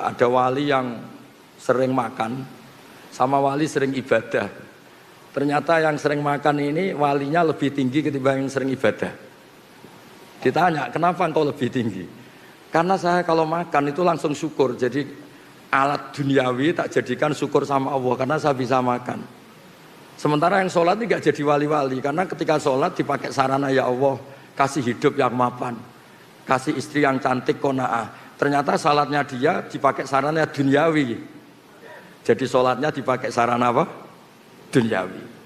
Ada wali yang sering makan sama wali sering ibadah. Ternyata yang sering makan ini walinya lebih tinggi ketimbang yang sering ibadah. Ditanya, kenapa engkau lebih tinggi? Karena saya kalau makan itu langsung syukur. Jadi alat duniawi tak jadikan syukur sama Allah karena saya bisa makan. Sementara yang sholat tidak jadi wali-wali karena ketika sholat dipakai sarana, ya Allah kasih hidup yang mapan, kasih istri yang cantik qanaah. Ternyata salatnya dia dipakai sarana duniawi. Jadi sholatnya dipakai sarana apa? Duniawi.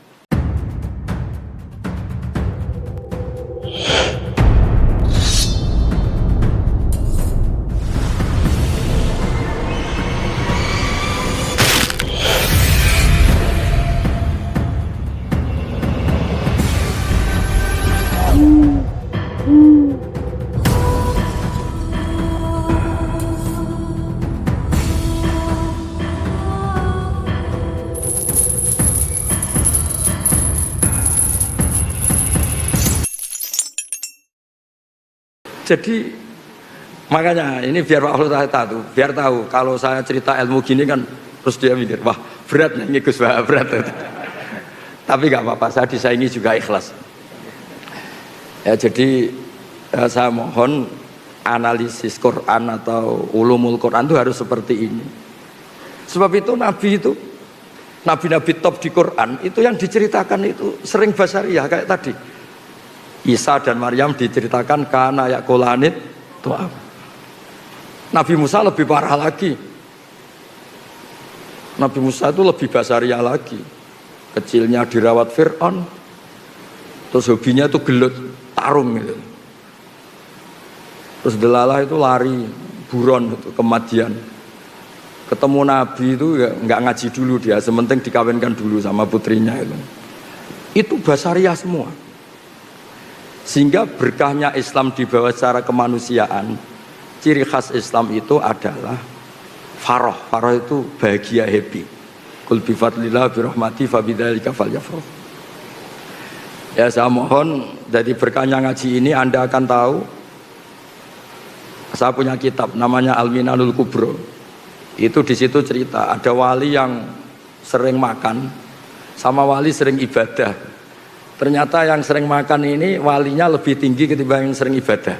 Jadi makanya ini biar Pak Allah tahu, biar tahu kalau saya cerita ilmu gini kan terus dia mikir, wah berat nih Gus, wah berat. Tapi nggak apa-apa, saya disaingi juga ikhlas. Ya jadi saya mohon analisis Quran atau ulumul Quran itu harus seperti ini. Sebab itu Nabi-Nabi top di Quran itu yang diceritakan itu sering basariyah kayak tadi. Isa dan Maryam diceritakan karena yakulanit tu'am. Nabi Musa lebih parah lagi. Nabi Musa itu lebih basariah lagi. Kecilnya dirawat Fir'aun, terus hobinya itu gelut, tarung gitu. Terus delalah itu lari, buron itu kematian. Ketemu Nabi itu nggak ngaji dulu dia, sementing dikawinkan dulu sama putrinya itu. Itu basariah semua. Sehingga berkahnya Islam dibawa secara kemanusiaan. Ciri khas Islam itu adalah farah. Farah itu bahagia, happy. Qul bi fadlillah bi rahmati fa bidzalika falyafrah. Ya saya mohon dari berkahnya ngaji ini Anda akan tahu. Saya punya kitab namanya Al-Minanul Kubro. Itu di situ cerita ada wali yang sering makan sama wali sering ibadah. Ternyata yang sering makan ini walinya lebih tinggi ketimbang yang sering ibadah.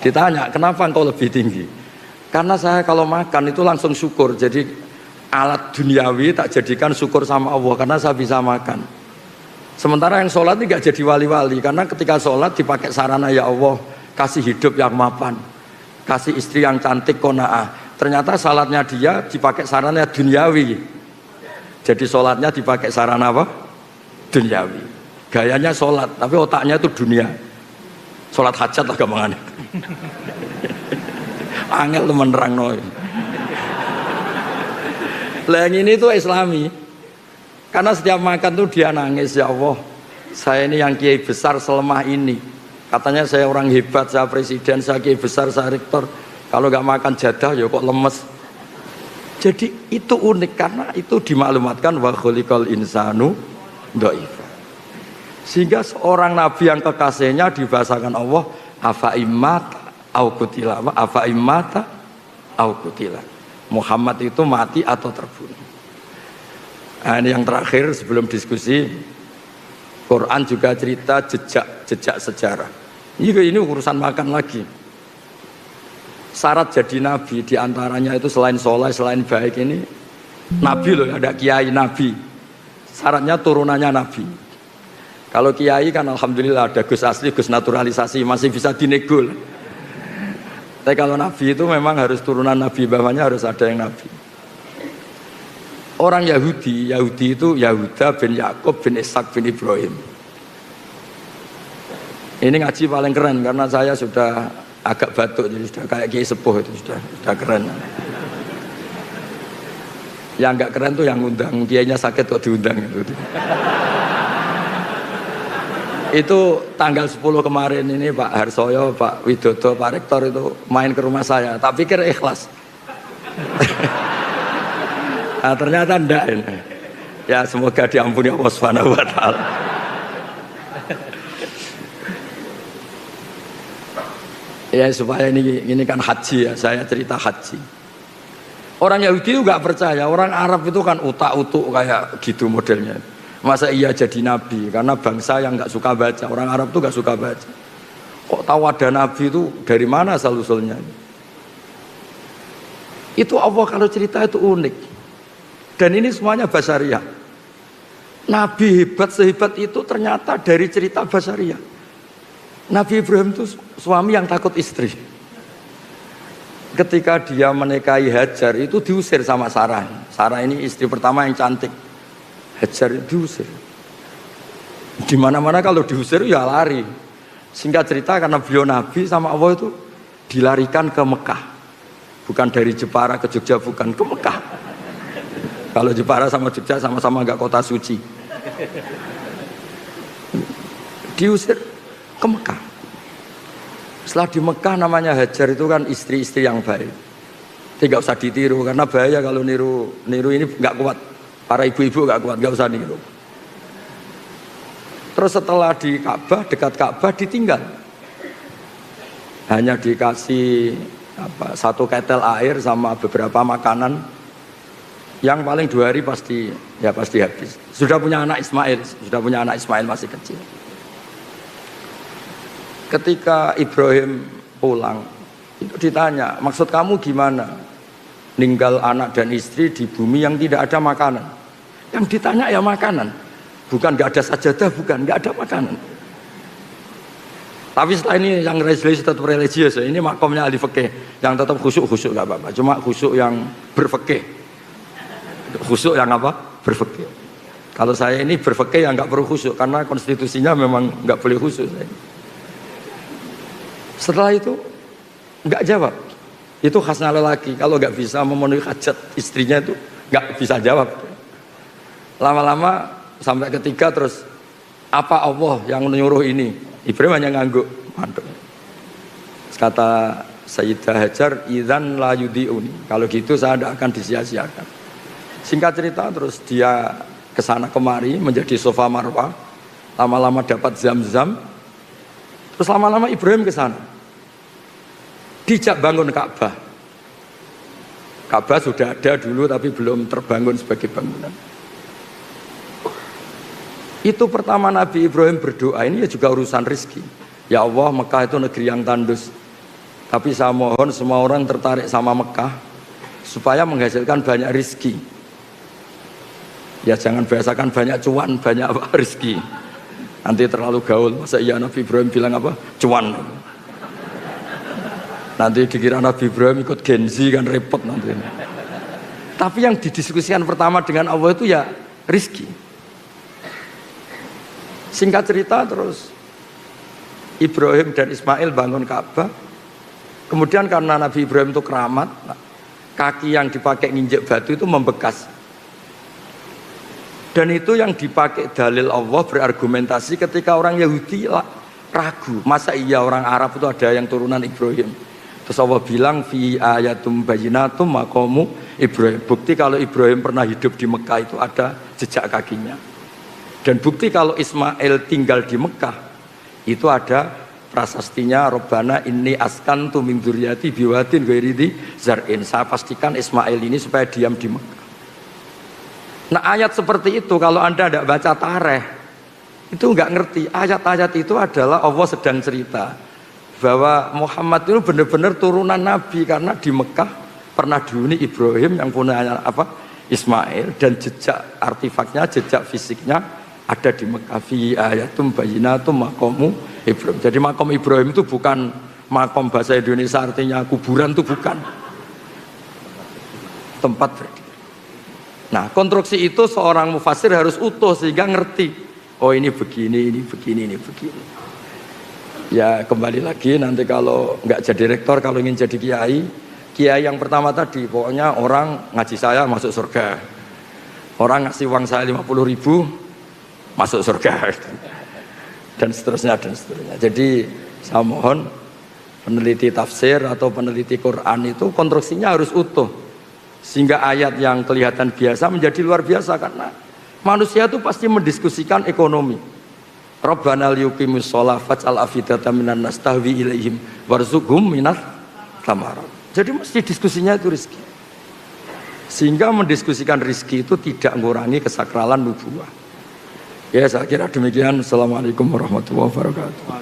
Ditanya, kenapa engkau lebih tinggi? Karena saya kalau makan itu langsung syukur. Jadi alat duniawi tak jadikan syukur sama Allah karena saya bisa makan. Sementara yang sholat tidak jadi wali-wali karena ketika sholat dipakai sarana, ya Allah kasih hidup yang mapan, kasih istri yang cantik qanaah. Ternyata salatnya dia dipakai sarana duniawi. Jadi sholatnya dipakai sarana apa? Duniawi. Gayanya sholat tapi otaknya itu dunia. Sholat hajat lah gampangannya. Angel temen nerangno. Lah yang ini tuh Islami. Karena setiap makan tuh dia nangis, ya Allah saya ini yang kiai besar selemah ini. Katanya saya orang hebat, saya presiden, saya kiai besar, saya rektor. Kalau nggak makan jadah ya kok lemes. Jadi itu unik karena itu dimaklumatkan wa khuliqal insanu dhaif. Sehingga seorang nabi yang kekasihnya dibahasakan Allah afa immata au qutila, afa immata au qutila. Muhammad itu mati atau terbunuh. Nah, ini yang terakhir sebelum diskusi. Quran juga cerita jejak sejarah. Ini urusan makan lagi. Syarat jadi nabi diantaranya itu selain soleh, selain baik ini nabi loh, ada kiai nabi. Syaratnya turunannya nabi. Kalau kiai kan alhamdulillah ada Gus asli, Gus naturalisasi masih bisa dinego. Tapi kalau nabi itu memang harus turunan nabi, bawahnya harus ada yang nabi. Orang Yahudi itu Yahuda bin Yakub bin Ishak bin Ibrahim. Ini ngaji paling keren karena saya sudah agak batuk jadi sudah kayak kiai sepuh itu sudah keren. Yang enggak keren tuh yang undang, kiainya sakit kok diundang itu. Itu tanggal 10 kemarin ini Pak Harsoyo, Pak Widodo, Pak Rektor itu main ke rumah saya. Tak pikir ikhlas. Nah, ternyata enggak ini. Ya semoga diampuni Allah Subhanahu wa taala. Ya supaya ini kan haji ya, saya cerita haji. Orang Yahudi itu nggak percaya, orang Arab itu kan utak-utuk kayak gitu modelnya. Masa iya jadi nabi? Karena bangsa yang nggak suka baca, orang Arab itu nggak suka baca. Kok tahu ada nabi itu dari mana asal-usulnya? Itu Allah kalau cerita itu unik. Dan ini semuanya basyariah. Nabi hebat sehebat itu ternyata dari cerita basyariah. Nabi Ibrahim itu suami yang takut istri. Ketika dia menikahi Hajar itu diusir sama Sarah. Sarah ini istri pertama yang cantik. Hajar diusir. Di mana-mana kalau diusir ya lari. Singkat cerita karena beliau Nabi sama Allah itu dilarikan ke Mekah. Bukan dari Jepara ke Jogja, bukan ke Mekah. Kalau Jepara sama Jogja sama-sama enggak kota suci. Diusir ke Mekah. Setelah di Mekah namanya Hajar itu kan istri-istri yang baik. Tidak usah ditiru karena bahaya kalau niru ini nggak kuat. Para ibu-ibu nggak kuat, nggak usah niru. Terus setelah di Ka'bah, dekat Ka'bah ditinggal. Hanya dikasih satu ketel air sama beberapa makanan yang paling 2 hari pasti habis. Sudah punya anak Ismail masih kecil. Ketika Ibrahim pulang, itu ditanya, maksud kamu gimana? Ninggal anak dan istri di bumi yang tidak ada makanan. Yang ditanya ya makanan, bukan nggak ada sajadah, bukan nggak ada makanan. Tapi setelah ini yang religius tetap religius, ini makomnya ahli fikih, yang tetap khusyuk nggak apa-apa, cuma khusyuk yang berfikih, khusyuk yang apa? Berfikih. Kalau saya ini berfikih yang nggak perlu khusyuk karena konstitusinya memang nggak boleh khusyuk. Setelah itu nggak jawab. Itu khasnya lelaki. Kalau nggak bisa memenuhi hajat istrinya itu nggak bisa jawab. Lama-lama sampai ketiga terus apa Allah yang menyuruh ini? Ibrahim hanya ngangguk, mandek. Kata Sayyidah Hajar, idzan la yudiuni. Kalau gitu saya tidak akan disia-siakan. Singkat cerita terus dia kesana kemari menjadi sofa marwah. Lama-lama dapat zam-zam. Terus lama-lama Ibrahim ke sana. Dijak bangun Ka'bah. Ka'bah sudah ada dulu tapi belum terbangun sebagai bangunan. Itu pertama Nabi Ibrahim berdoa, ini ya juga urusan rezeki. Ya Allah, Mekah itu negeri yang tandus. Tapi saya mohon semua orang tertarik sama Mekah supaya menghasilkan banyak rezeki. Ya jangan biasakan banyak cuan, banyak rezeki. Nanti terlalu gaul. Masa iya Nabi Ibrahim bilang apa? Cuan. Nanti dikira Nabi Ibrahim ikut Gen Z kan repot nanti. Tapi yang didiskusikan pertama dengan Allah itu ya rizki. Singkat cerita terus Ibrahim dan Ismail bangun Ka'bah. Kemudian karena Nabi Ibrahim itu keramat, kaki yang dipakai nginjek batu itu membekas. Dan itu yang dipakai dalil Allah berargumentasi ketika orang Yahudi ragu, masa iya orang Arab itu ada yang turunan Ibrahim. Terus Allah bilang fi ayatum bayyinatum maqamu Ibrahim. Bukti kalau Ibrahim pernah hidup di Mekah itu ada jejak kakinya. Dan bukti kalau Ismail tinggal di Mekah itu ada prasastinya Robbana inni askantu min dzurriyyati biwadin ghairi dzi zar'in. Saya pastikan Ismail ini supaya diam di Mekah. Nah ayat seperti itu kalau Anda tidak baca tarikh itu nggak ngerti. Ayat-ayat itu adalah Allah sedang cerita bahwa Muhammad itu benar-benar turunan Nabi karena di Mekah pernah dihuni Ibrahim yang punya Ismail dan jejak artefaknya, jejak fisiknya ada di Mekah. Fi ayatum bayyinatum maqamu Ibrahim. Jadi makom Ibrahim itu bukan makom bahasa Indonesia artinya kuburan, itu bukan tempat berdiri. Nah konstruksi itu seorang mufassir harus utuh sehingga ngerti, oh ini begini, ini begini, ini begini. Ya kembali lagi nanti kalau nggak jadi rektor, kalau ingin jadi kiai yang pertama tadi pokoknya orang ngaji saya masuk surga, orang ngasih uang saya 50.000 masuk surga, dan seterusnya dan seterusnya. Jadi saya mohon peneliti tafsir atau peneliti Quran itu konstruksinya harus utuh sehingga ayat yang kelihatan biasa menjadi luar biasa karena manusia itu pasti mendiskusikan ekonomi. Rabbana liyuqimus shalah faj'al afidatan minan nas tahwi ilaihim warzuqhum minat thamarat. Jadi mesti diskusinya itu rezeki. Sehingga mendiskusikan rizki itu tidak mengurangi kesakralan nubuwah. Ya saya kira demikian. Assalamualaikum warahmatullahi wabarakatuh.